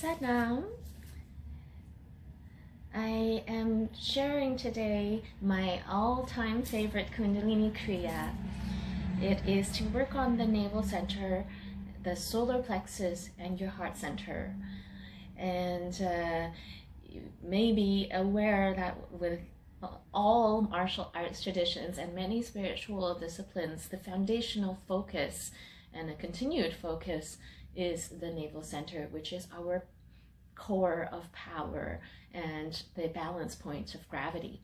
Satnam. I am sharing today my all-time favorite Kundalini Kriya. It is to work on the navel center, the solar plexus, and your heart center. And you may be aware that with all martial arts traditions and many spiritual disciplines, the foundational focus and a continued focus is the navel center, which is our core of power and the balance point of gravity.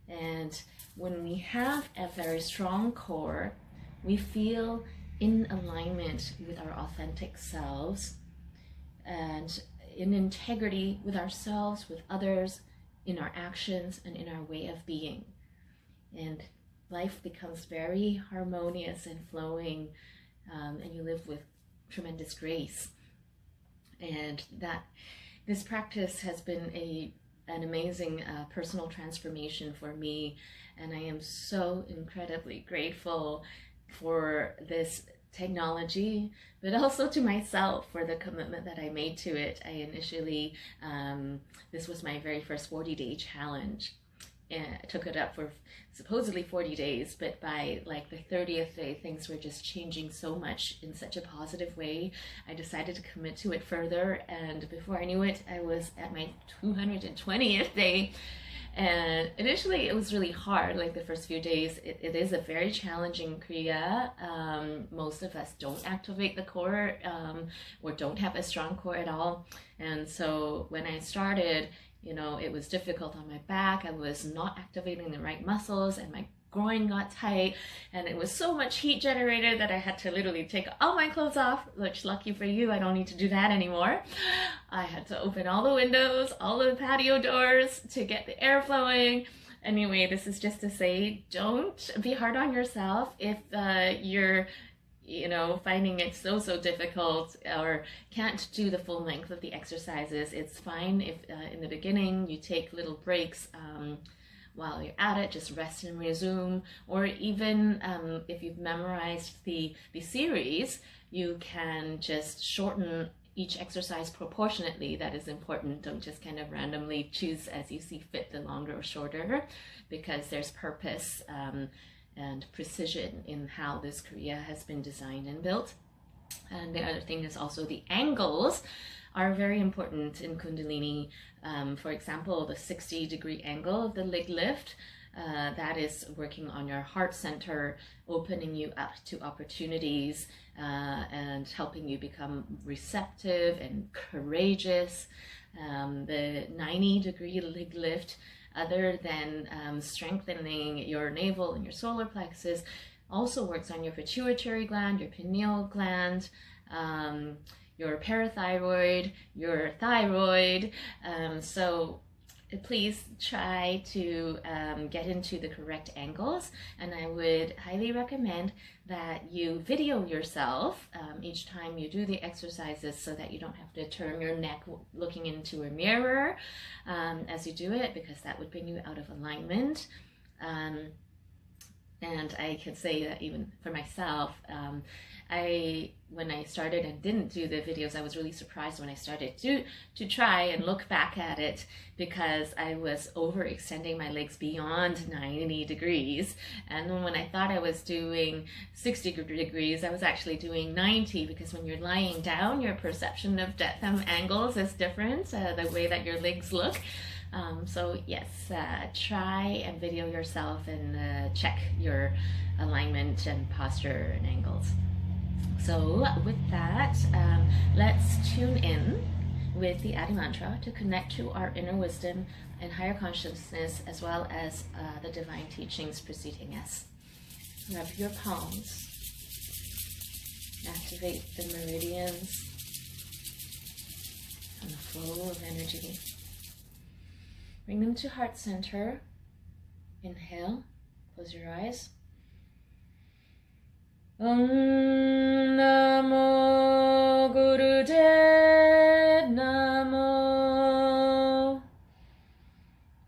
And when we have a very strong core, we feel in alignment with our authentic selves and in integrity with ourselves, with others, in our actions and in our way of being. And life becomes very harmonious and flowing, and you live with tremendous grace. And that this practice has been an amazing personal transformation for me, and I am so incredibly grateful for this technology, but also to myself for the commitment that I made to it. I initially, this was my very first 40-day challenge, and I took it up for supposedly 40 days, but by like the 30th day, things were just changing so much in such a positive way. I decided to commit to it further, and before I knew it, I was at my 220th day. And initially it was really hard, like the first few days. It is a very challenging Kriya. Most of us don't activate the core or don't have a strong core at all. And so when I started, it was difficult on my back. I was not activating the right muscles and my groin got tight, and it was so much heat generated that I had to literally take all my clothes off, which lucky for you, I don't need to do that anymore. I had to open all the windows, all the patio doors to get the air flowing. Anyway, this is just to say, don't be hard on yourself if you're finding it so difficult or can't do the full length of the exercises. It's fine if in the beginning you take little breaks while you're at it, just rest and resume. Or even if you've memorized the series, you can just shorten each exercise proportionately. That is important. Don't just kind of randomly choose as you see fit, the longer or shorter, because there's purpose and precision in how this Kriya has been designed and built. And the other thing is also the angles are very important in Kundalini. For example, the 60-degree angle of the leg lift, that is working on your heart center, opening you up to opportunities and helping you become receptive and courageous. The 90-degree leg lift, other than strengthening your navel and your solar plexus, also works on your pituitary gland, your pineal gland, your parathyroid, your thyroid. So please try to get into the correct angles, and I would highly recommend that you video yourself each time you do the exercises, so that you don't have to turn your neck looking into a mirror as you do it, because that would bring you out of alignment. And I can say that even for myself, when I started and didn't do the videos, I was really surprised when I started to try and look back at it, because I was overextending my legs beyond 90 degrees. And when I thought I was doing 60 degrees, I was actually doing 90, because when you're lying down, your perception of depth and angles is different, the way that your legs look. So yes, try and video yourself and check your alignment and posture and angles. So with that, let's tune in with the Adi Mantra to connect to our inner wisdom and higher consciousness, as well as the divine teachings preceding us. Rub your palms, activate the meridians and the flow of energy. Bring them to heart center. Inhale, close your eyes. Om Namo Gurudev Namo.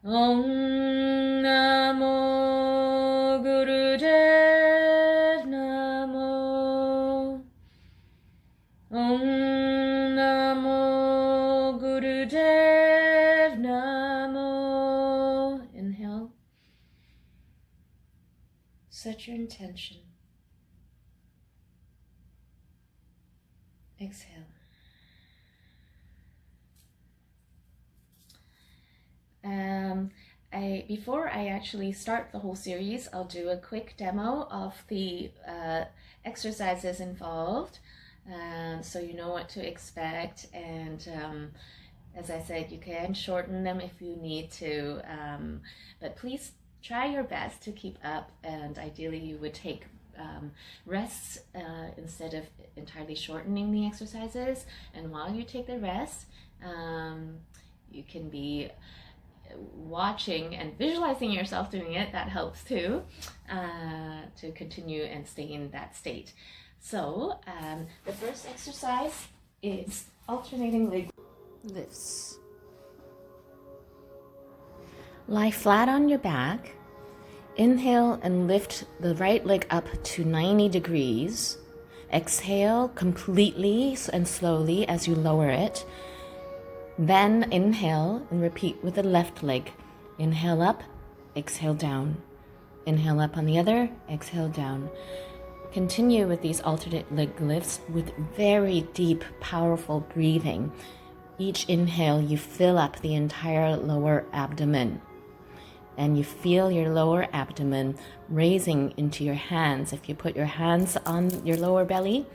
Om Namo Gurudev Namo. Om Namo Gurudev Namo. Inhale. Set your intention. Exhale. Before I actually start the whole series, I'll do a quick demo of the exercises involved, so you know what to expect. And as I said, you can shorten them if you need to, but please try your best to keep up, and ideally you would take rests instead of entirely shortening the exercises. And while you take the rest, you can be watching and visualizing yourself doing it. That helps too, to continue and stay in that state. So the first exercise is alternating leg lifts. Lie flat on your back. Inhale and lift the right leg up to 90 degrees. Exhale completely and slowly as you lower it. Then inhale and repeat with the left leg. Inhale up, exhale down. Inhale up on the other, exhale down. Continue with these alternate leg lifts with very deep, powerful breathing. Each inhale, you fill up the entire lower abdomen. And you feel your lower abdomen raising into your hands. If you put your hands on your lower belly,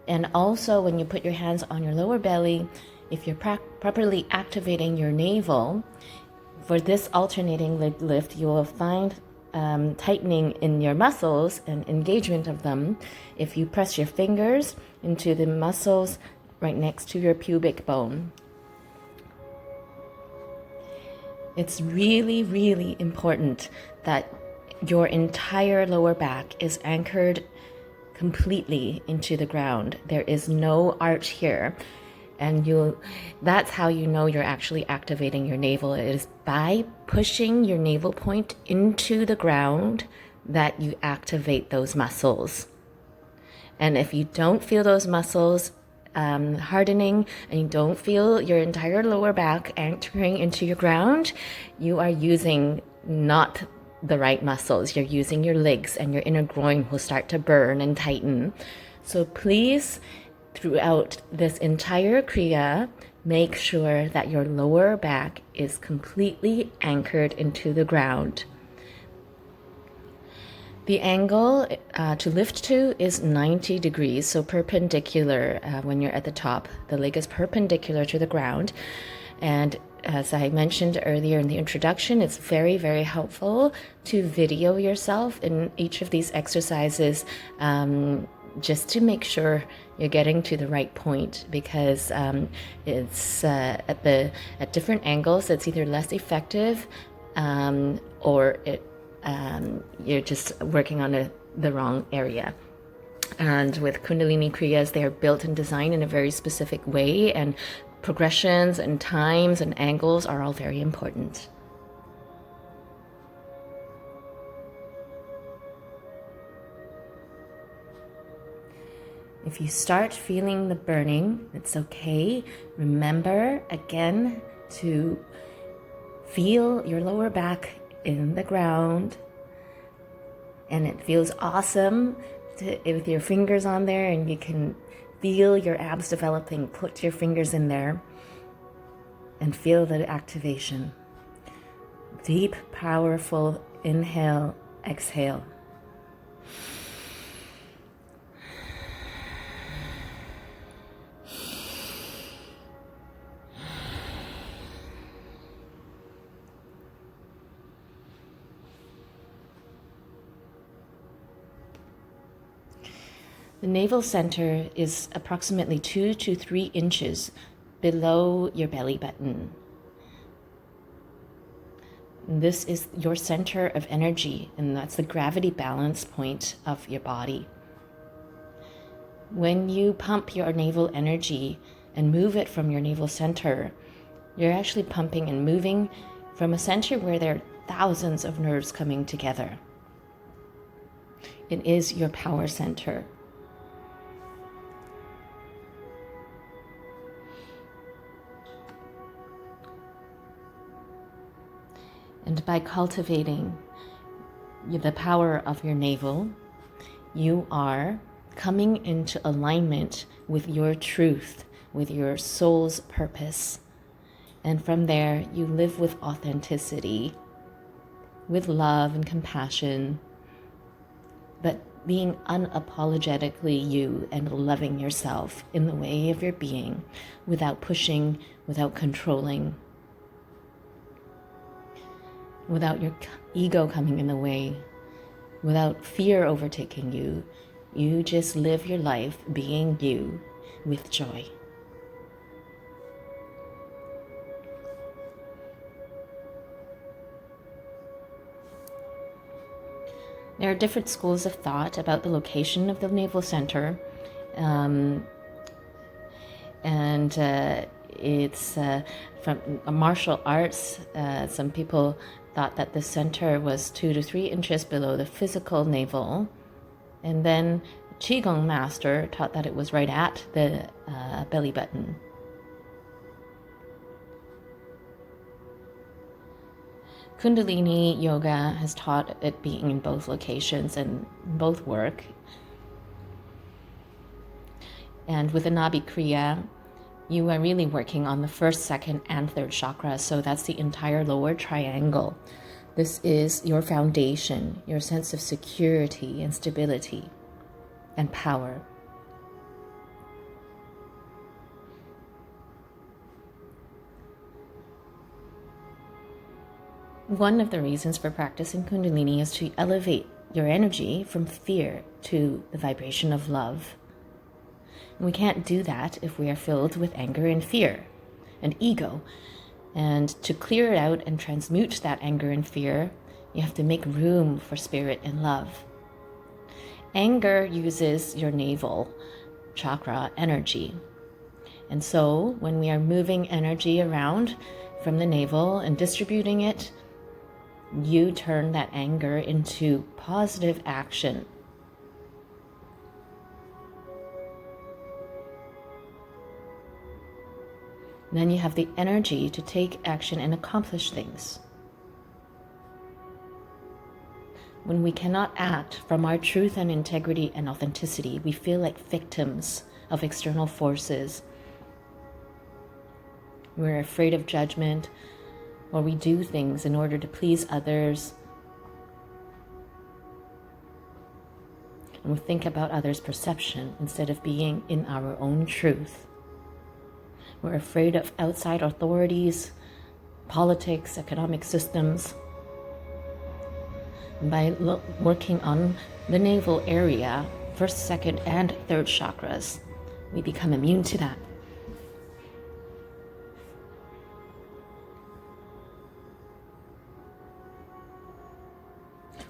and also when you put your hands on your lower belly, if you're properly activating your navel, for this alternating leg lift, you will find tightening in your muscles and engagement of them if you press your fingers into the muscles right next to your pubic bone. It's really, really important that your entire lower back is anchored completely into the ground. There is no arch here. And that's how you know you're actually activating your navel. It is by pushing your navel point into the ground that you activate those muscles. And if you don't feel those muscles hardening, and you don't feel your entire lower back anchoring into your ground, you are using not the right muscles. You're using your legs, and your inner groin will start to burn and tighten. So please, throughout this entire Kriya, make sure that your lower back is completely anchored into the ground. The angle to lift to is 90 degrees, so perpendicular when you're at the top. The leg is perpendicular to the ground. And as I mentioned earlier in the introduction, it's very, very helpful to video yourself in each of these exercises, just to make sure you're getting to the right point, because it's at different angles it's either less effective or you're just working on the wrong area. And with Kundalini Kriyas, they are built and designed in a very specific way, and progressions and times and angles are all very important. If you start feeling the burning, it's okay. Remember again to feel your lower back in the ground. And it feels awesome with your fingers on there, and you can feel your abs developing. Put your fingers in there and feel the activation. Deep, powerful inhale, exhale. The navel center is approximately 2 to 3 inches below your belly button. This is your center of energy, and that's the gravity balance point of your body. When you pump your navel energy and move it from your navel center, you're actually pumping and moving from a center where there are thousands of nerves coming together. It is your power center. And by cultivating the power of your navel, you are coming into alignment with your truth, with your soul's purpose. And from there, you live with authenticity, with love and compassion, but being unapologetically you and loving yourself in the way of your being, without pushing, without controlling, without your ego coming in the way, without fear overtaking you. You just live your life being you with joy. There are different schools of thought about the location of the navel center. It's from martial arts. Some people thought that the center was 2 to 3 inches below the physical navel. And then Qigong master taught that it was right at the belly button. Kundalini yoga has taught it being in both locations, and both work. And with the Nabhi Kriya, you are really working on the first, second, and third chakras. So that's the entire lower triangle. This is your foundation, your sense of security and stability and power. One of the reasons for practicing Kundalini is to elevate your energy from fear to the vibration of love. And we can't do that if we are filled with anger and fear and ego. And to clear it out and transmute that anger and fear, you have to make room for spirit and love. Anger uses your navel chakra energy. And so when we are moving energy around from the navel and distributing it, you turn that anger into positive action. And then you have the energy to take action and accomplish things. When we cannot act from our truth and integrity and authenticity, we feel like victims of external forces. We're afraid of judgment, or we do things in order to please others. And we think about others' perception instead of being in our own truth. We're afraid of outside authorities, politics, economic systems. And by working on the navel area, first, second, and third chakras, we become immune to that.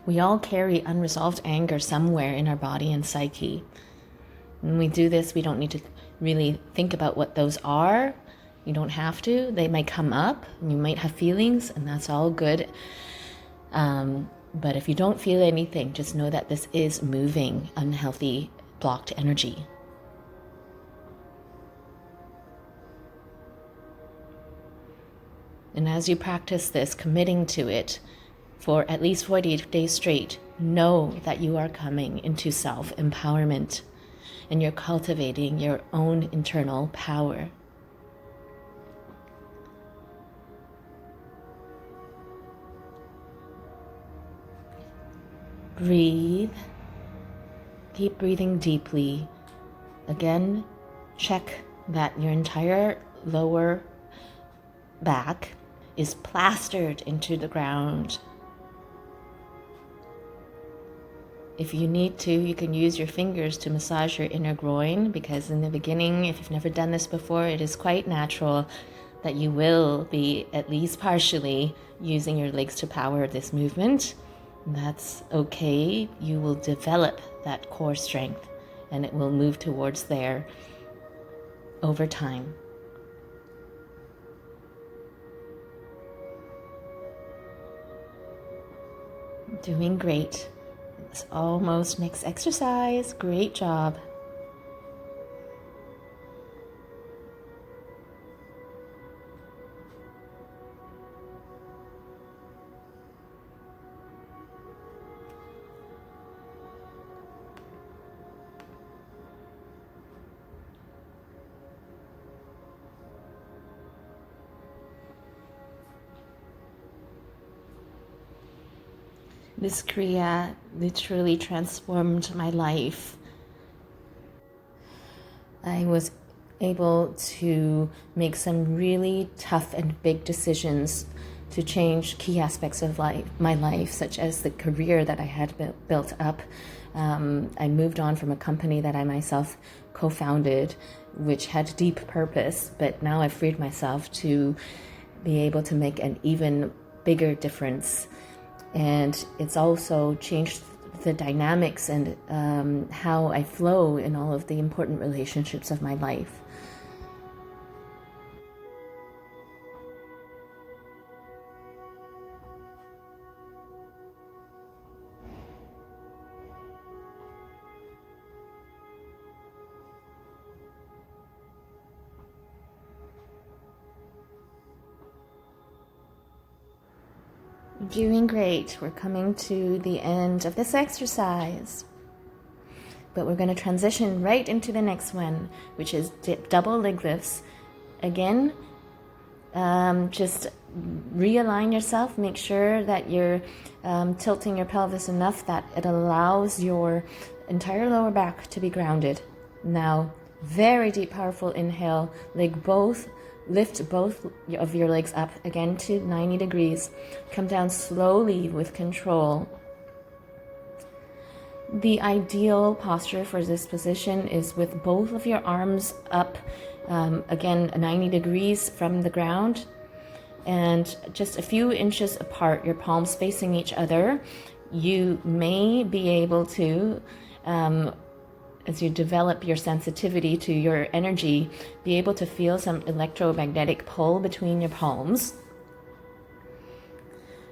We all carry unresolved anger somewhere in our body and psyche. When we do this, we don't need to really think about what those are. You don't have to. They might come up, and you might have feelings, and that's all good. But if you don't feel anything, just know that this is moving, unhealthy, blocked energy. And as you practice this, committing to it for at least 48 days straight, know that you are coming into self-empowerment and you're cultivating your own internal power. Breathe. Keep breathing deeply. Again, check that your entire lower back is plastered into the ground. If you need to, you can use your fingers to massage your inner groin, because in the beginning, if you've never done this before, it is quite natural that you will be at least partially using your legs to power this movement. That's okay. You will develop that core strength and it will move towards there over time. Doing great. It's almost next exercise. Great job. This Kriya literally transformed my life. I was able to make some really tough and big decisions to change key aspects of my life, such as the career that I had built up. I moved on from a company that I myself co-founded, which had deep purpose, but now I've freed myself to be able to make an even bigger difference. And it's also changed the dynamics and how I flow in all of the important relationships of my life. Doing great. We're coming to the end of this exercise. But we're going to transition right into the next one, which is double leg lifts. Again, just realign yourself. Make sure that you're tilting your pelvis enough that it allows your entire lower back to be grounded. Now, very deep, powerful inhale. Lift both of your legs up again to 90 degrees. Come down slowly with control. The ideal posture for this position is with both of your arms up, again 90 degrees from the ground, and just a few inches apart, your palms facing each other. You may be able to, as you develop your sensitivity to your energy, be able to feel some electromagnetic pull between your palms.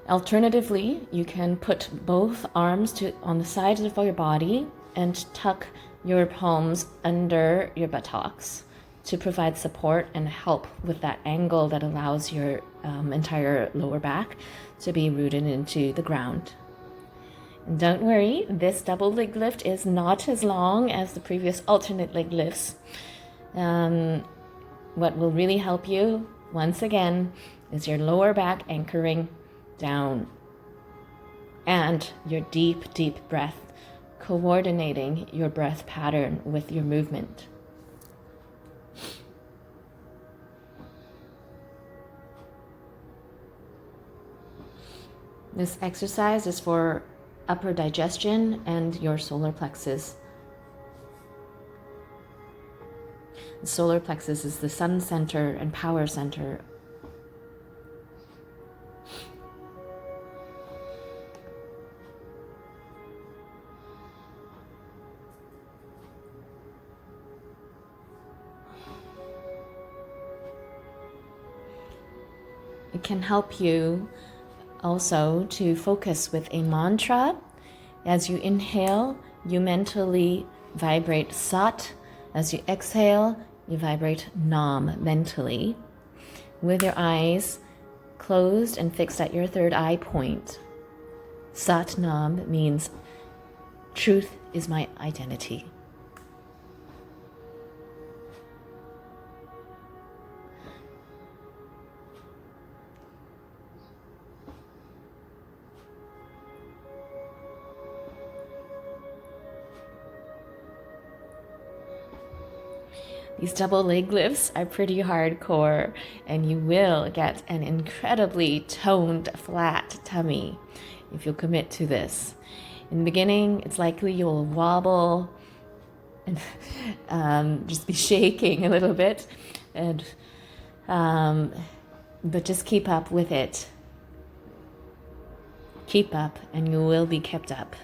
Alternatively, you can put both arms on the sides of your body and tuck your palms under your buttocks to provide support and help with that angle that allows your entire lower back to be rooted into the ground. And don't worry, this double leg lift is not as long as the previous alternate leg lifts. What will really help you, once again, is your lower back anchoring down and your deep, deep breath, coordinating your breath pattern with your movement. This exercise is for upper digestion and your solar plexus. The solar plexus is the sun center and power center. It can help you also to focus with a mantra. As you inhale, you mentally vibrate Sat. As you exhale, you vibrate Nam mentally, with your eyes closed and fixed at your third eye point. Sat Nam means truth is my identity. These double leg lifts are pretty hardcore, and you will get an incredibly toned, flat tummy if you'll commit to this. In the beginning, it's likely you'll wobble and just be shaking a little bit, and but just keep up with it. Keep up, and you will be kept up.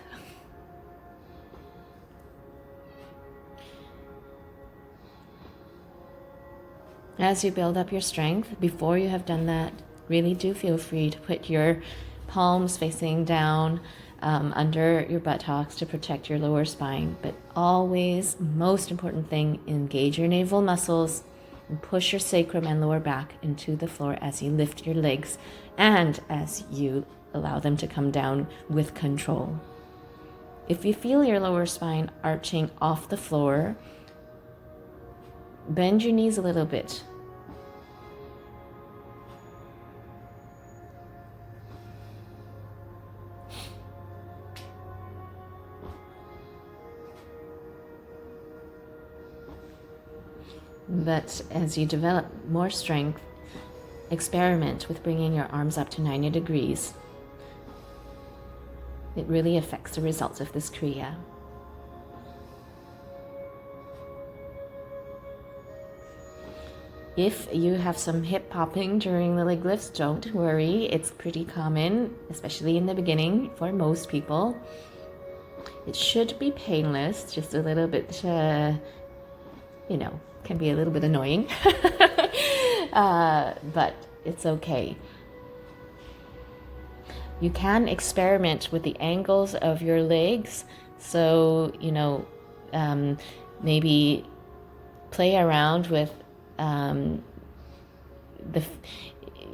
As you build up your strength, before you have done that, really do feel free to put your palms facing down under your buttocks to protect your lower spine. But always, most important thing, engage your navel muscles and push your sacrum and lower back into the floor as you lift your legs and as you allow them to come down with control. If you feel your lower spine arching off the floor, bend your knees a little bit. But as you develop more strength, experiment with bringing your arms up to 90 degrees. It really affects the results of this Kriya. If you have some hip popping during the leg lifts, don't worry. It's pretty common, especially in the beginning for most people. It should be painless, just a little bit, can be a little bit annoying, but it's okay. You can experiment with the angles of your legs. So, maybe play around with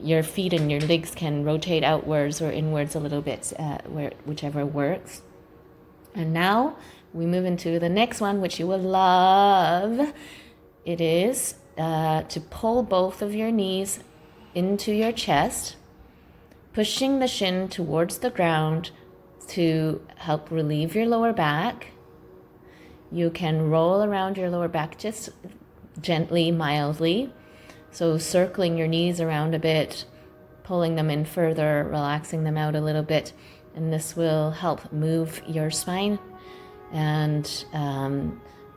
your feet and your legs can rotate outwards or inwards a little bit, whichever works. And now we move into the next one, which you will love. It is to pull both of your knees into your chest, pushing the shin towards the ground to help relieve your lower back. You can roll around your lower back just gently, mildly. So circling your knees around a bit, pulling them in further, relaxing them out a little bit. And this will help move your spine and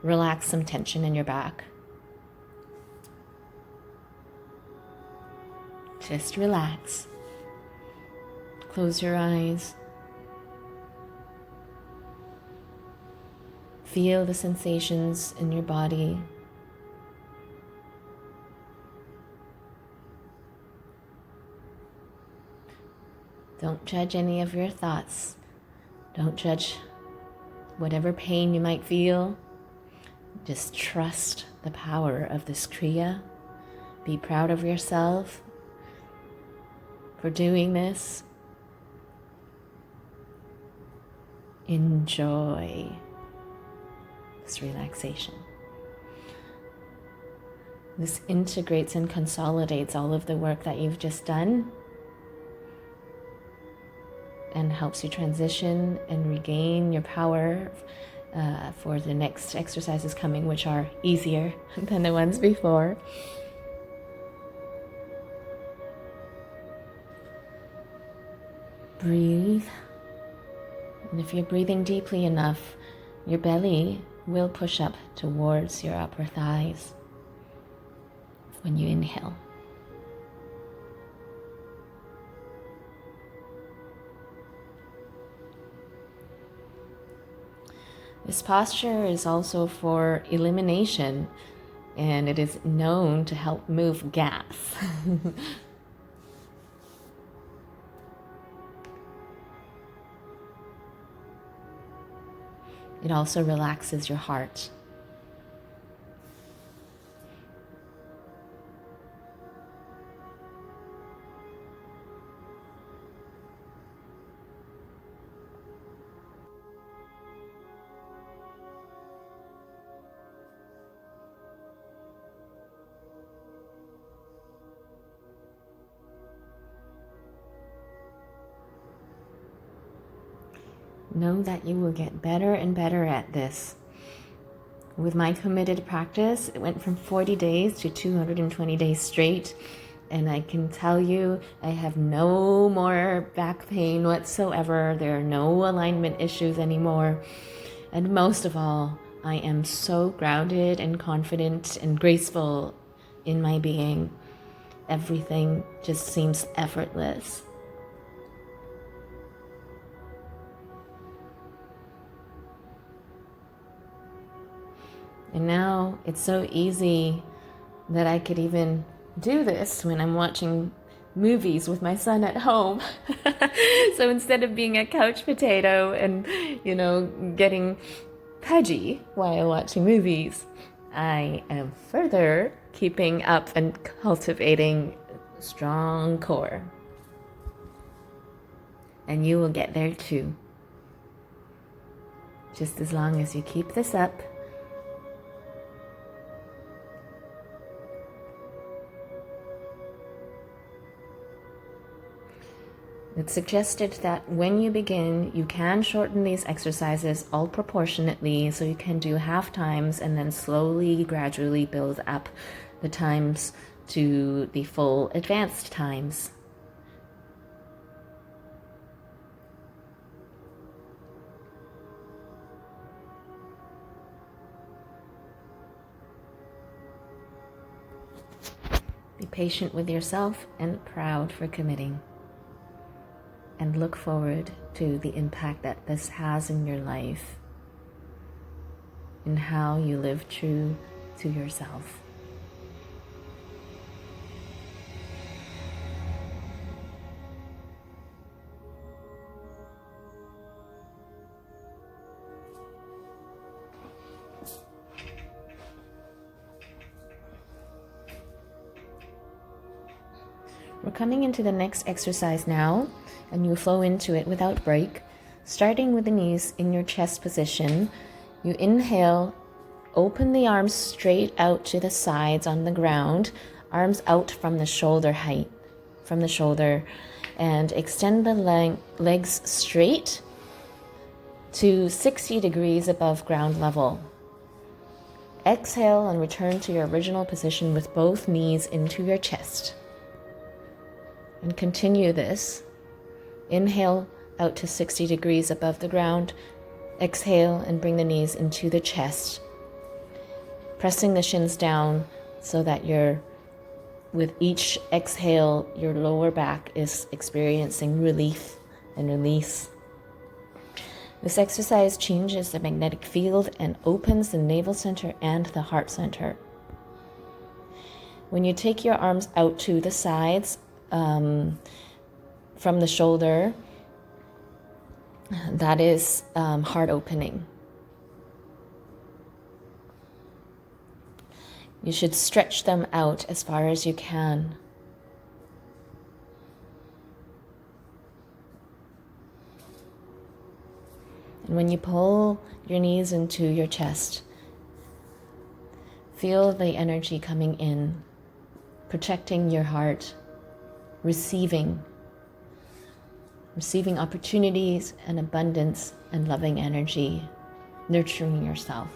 relax some tension in your back. Just relax. Close your eyes. Feel the sensations in your body. Don't judge any of your thoughts. Don't judge whatever pain you might feel. Just trust the power of this Kriya. Be proud of yourself for doing this. Enjoy this relaxation. This integrates and consolidates all of the work that you've just done and helps you transition and regain your power for the next exercises coming, which are easier than the ones before. Breathe. And if you're breathing deeply enough, your belly will push up towards your upper thighs when you inhale. This posture is also for elimination, and it is known to help move gas. It also relaxes your heart. Know that you will get better and better at this. With my committed practice, it went from 40 days to 220 days straight. And I can tell you, I have no more back pain whatsoever. There are no alignment issues anymore. And most of all, I am so grounded and confident and graceful in my being. Everything just seems effortless. And now it's so easy that I could even do this when I'm watching movies with my son at home. So instead of being a couch potato and, getting pudgy while watching movies, I am further keeping up and cultivating a strong core. And you will get there too. Just as long as you keep this up. It's suggested that when you begin, you can shorten these exercises all proportionately, so you can do half times and then slowly, gradually build up the times to the full advanced times. Be patient with yourself and proud for committing. And look forward to the impact that this has in your life, in how you live true to yourself. We're coming into the next exercise now, and you flow into it without break, starting with the knees in your chest position. You inhale, open the arms straight out to the sides on the ground, arms out from the shoulder height, from the shoulder, and extend the legs straight to 60 degrees above ground level. Exhale and return to your original position with both knees into your chest. And continue this. Inhale out to 60 degrees above the ground. Exhale and bring the knees into the chest. Pressing the shins down so that with each exhale, your lower back is experiencing relief and release. This exercise changes the magnetic field and opens the navel center and the heart center. When you take your arms out to the sides, from the shoulder, that is heart opening. You should stretch them out as far as you can. And when you pull your knees into your chest, feel the energy coming in, protecting your heart, receiving opportunities and abundance and loving energy, nurturing yourself.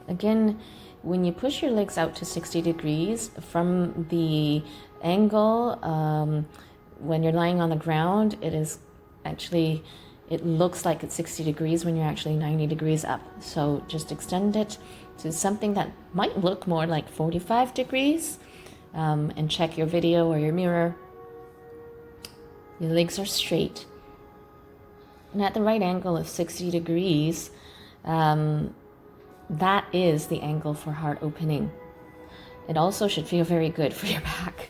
Again, when you push your legs out to 60 degrees from the angle, when you're lying on the ground, it looks like it's 60 degrees when you're actually 90 degrees up. So just extend it to something that might look more like 45 degrees, and check your video or your mirror. Your legs are straight. And at the right angle of 60 degrees, that is the angle for heart opening. It also should feel very good for your back.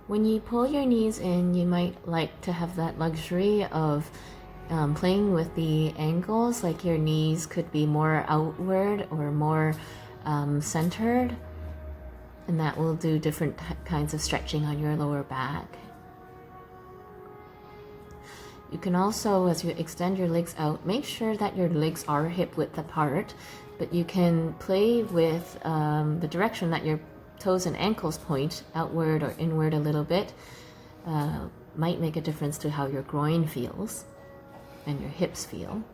When you pull your knees in, you might like to have that luxury of playing with the angles, like your knees could be more outward or more centered, and that will do different kinds of stretching on your lower back. You can also, as you extend your legs out, make sure that your legs are hip width apart, but you can play with the direction that your toes and ankles point, outward or inward a little bit. Might make a difference to how your groin feels and your hips feel.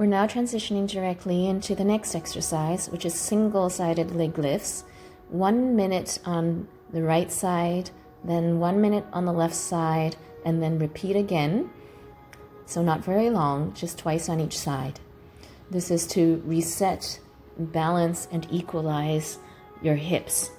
We're now transitioning directly into the next exercise, which is single-sided leg lifts. 1 minute on the right side, then 1 minute on the left side, and then repeat again. So not very long, just twice on each side. This is to reset, balance, and equalize your hips.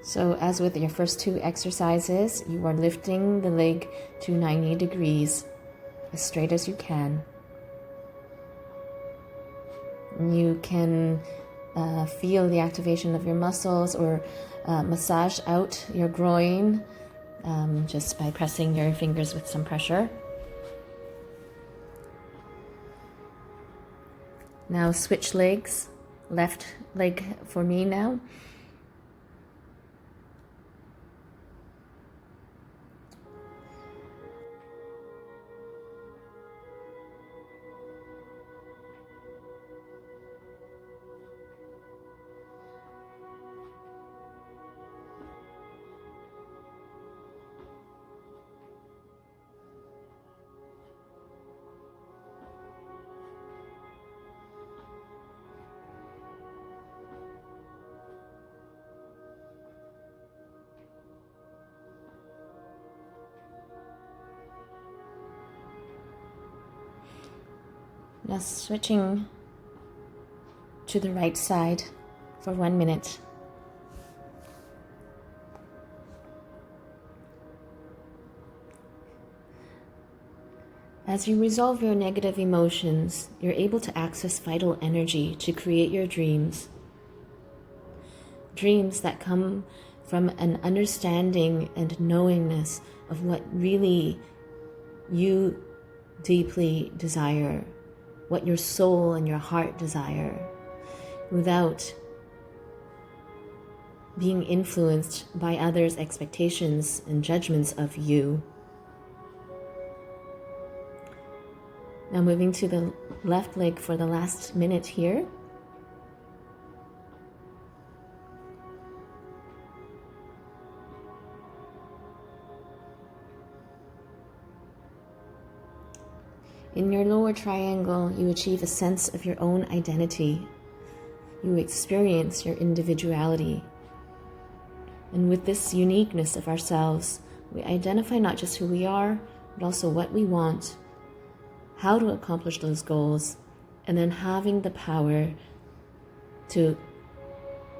So as with your first two exercises, you are lifting the leg to 90 degrees, as straight as you can. You can feel the activation of your muscles or massage out your groin just by pressing your fingers with some pressure. Now switch legs, left leg for me now. Now switching to the right side for 1 minute. As you resolve your negative emotions, you're able to access vital energy to create your dreams. Dreams that come from an understanding and knowingness of what really you deeply desire, what your soul and your heart desire, without being influenced by others' expectations and judgments of you. Now moving to the left leg for the last minute here. In your lower triangle, you achieve a sense of your own identity. You experience your individuality. And with this uniqueness of ourselves, we identify not just who we are, but also what we want, how to accomplish those goals, and then having the power to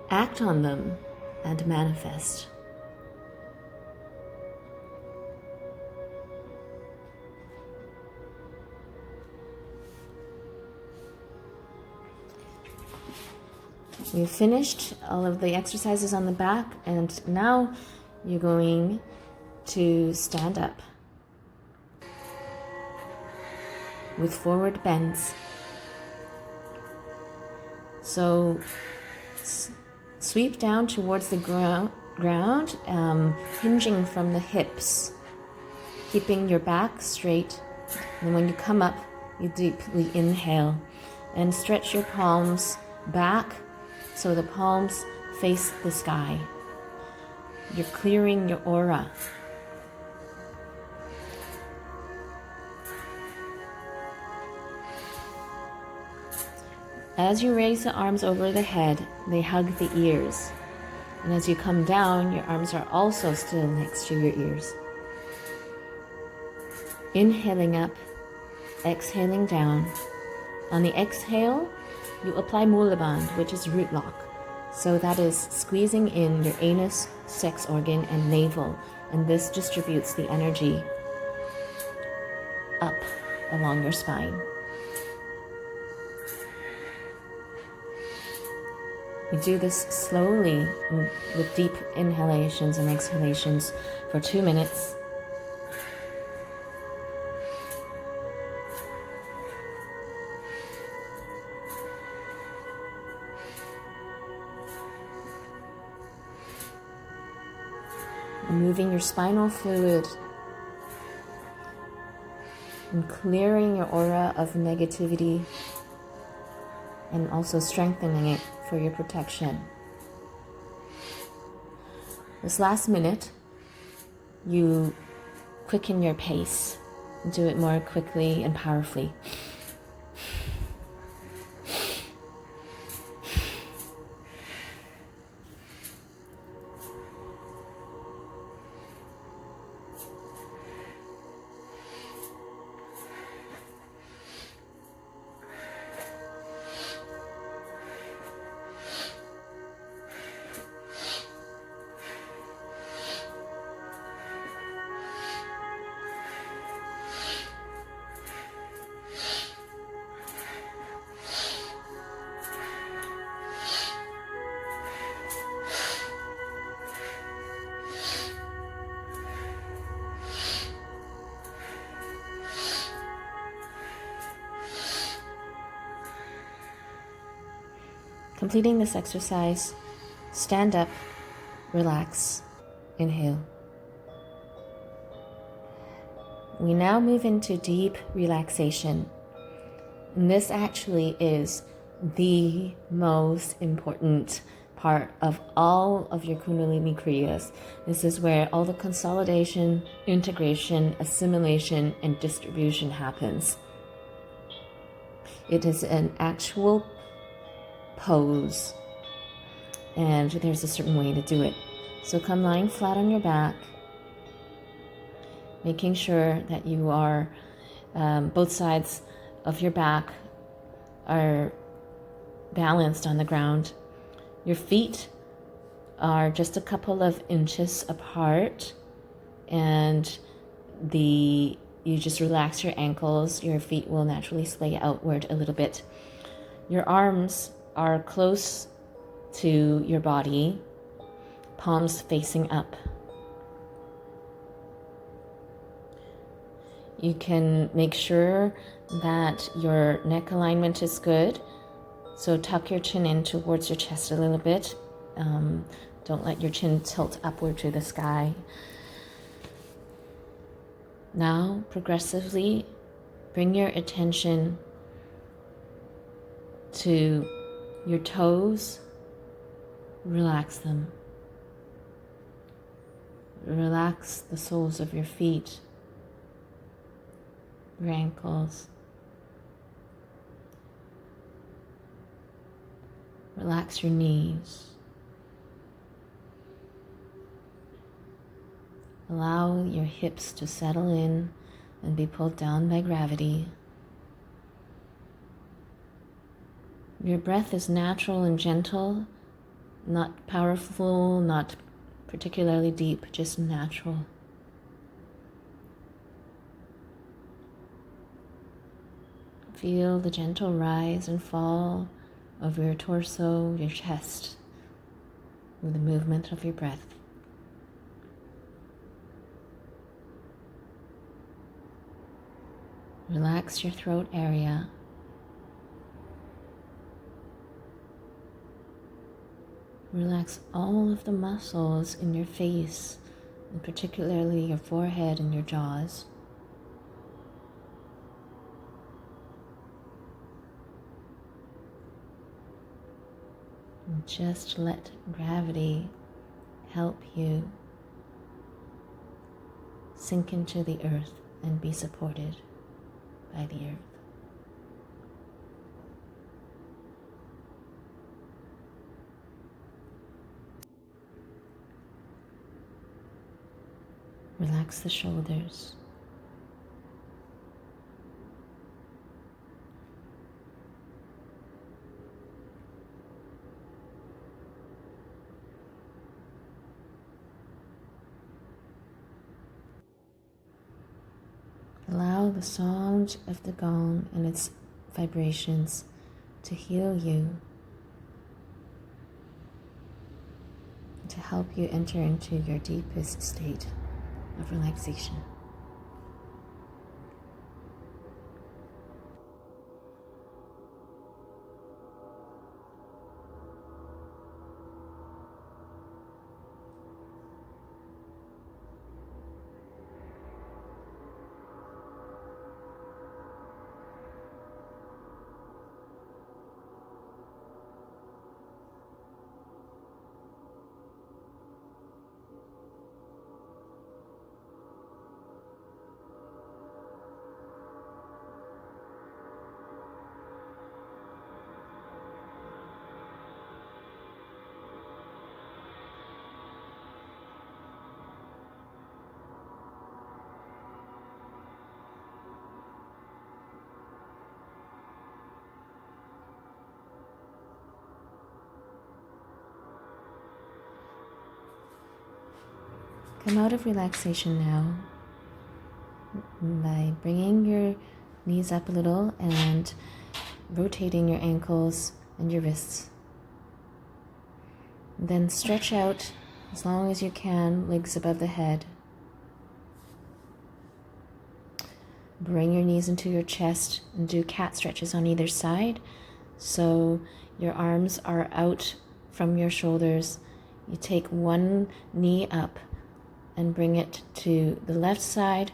act on them and manifest. We've finished all of the exercises on the back, and now you're going to stand up with forward bends. So sweep down towards the ground, hinging from the hips, keeping your back straight. And when you come up, you deeply inhale and stretch your palms back so the palms face the sky. You're clearing your aura. As you raise the arms over the head, they hug the ears. And as you come down, your arms are also still next to your ears. Inhaling up, exhaling down. On the exhale, you apply Mula Bandh, which is root lock. So that is squeezing in your anus, sex organ, and navel. And this distributes the energy up along your spine. We do this slowly with deep inhalations and exhalations for 2 minutes. Moving your spinal fluid and clearing your aura of negativity and also strengthening it for your protection. This last minute, you quicken your pace. Do it more quickly and powerfully. Completing this exercise, stand up, relax, inhale. We now move into deep relaxation. And this actually is the most important part of all of your Kundalini Kriyas. This is where all the consolidation, integration, assimilation, and distribution happens. It is an actual pose, and there's a certain way to do it. So come lying flat on your back, making sure that you are both sides of your back are balanced on the ground. Your feet are just a couple of inches apart, and you just relax your ankles. Your feet will naturally sway outward a little bit. Your arms are close to your body, palms facing up. You can make sure that your neck alignment is good. So tuck your chin in towards your chest a little bit. Don't let your chin tilt upward to the sky. Now, progressively, bring your attention to your toes. Relax them. Relax the soles of your feet, your ankles. Relax your knees. Allow your hips to settle in and be pulled down by gravity. Your breath is natural and gentle, not powerful, not particularly deep, just natural. Feel the gentle rise and fall of your torso, your chest, with the movement of your breath. Relax your throat area. Relax all of the muscles in your face, and particularly your forehead and your jaws. And just let gravity help you sink into the earth and be supported by the earth. Relax the shoulders. Allow the sound of the gong and its vibrations to heal you, to help you enter into your deepest state of relaxation. Come out of relaxation now by bringing your knees up a little and rotating your ankles and your wrists. Then stretch out as long as you can, legs above the head. Bring your knees into your chest and do cat stretches on either side. So your arms are out from your shoulders. You take one knee up and bring it to the left side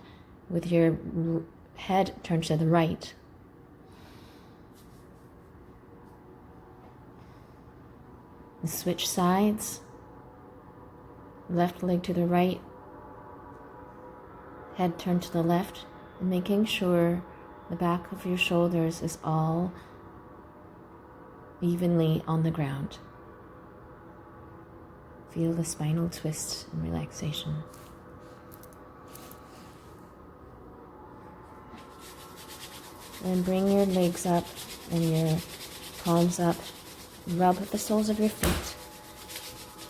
with your head turned to the right. And switch sides. Left leg to the right, head turned to the left, and making sure the back of your shoulders is all evenly on the ground. Feel the spinal twist and relaxation. Then bring your legs up and your palms up. Rub the soles of your feet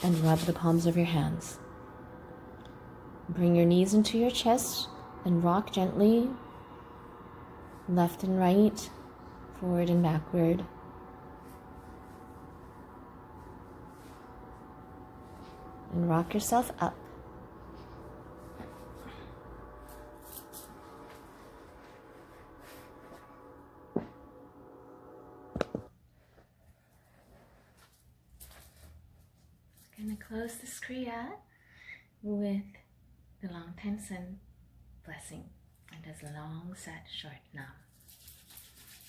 and rub the palms of your hands. Bring your knees into your chest and rock gently, left and right, forward and backward. And rock yourself up. I'm going to close this Kriya with the long time sun blessing, and as long sat short nam.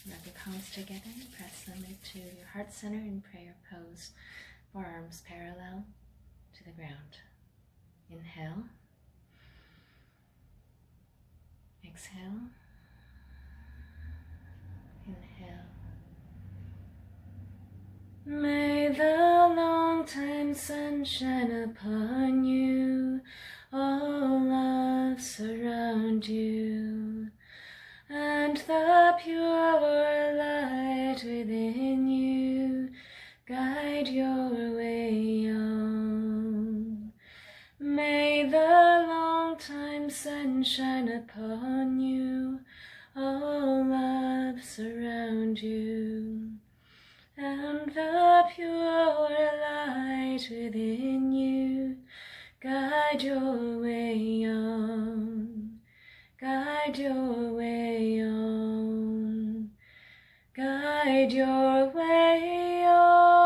Rub your palms together and press them into your heart center in prayer pose, forearms parallel to the ground. Inhale, exhale, inhale. May the long time sun shine upon you, all love surround you, and the pure light within you guide your way on. May the long time sun shine upon you, all love surround you, and the pure light within you guide your way on, guide your way on, guide your way on.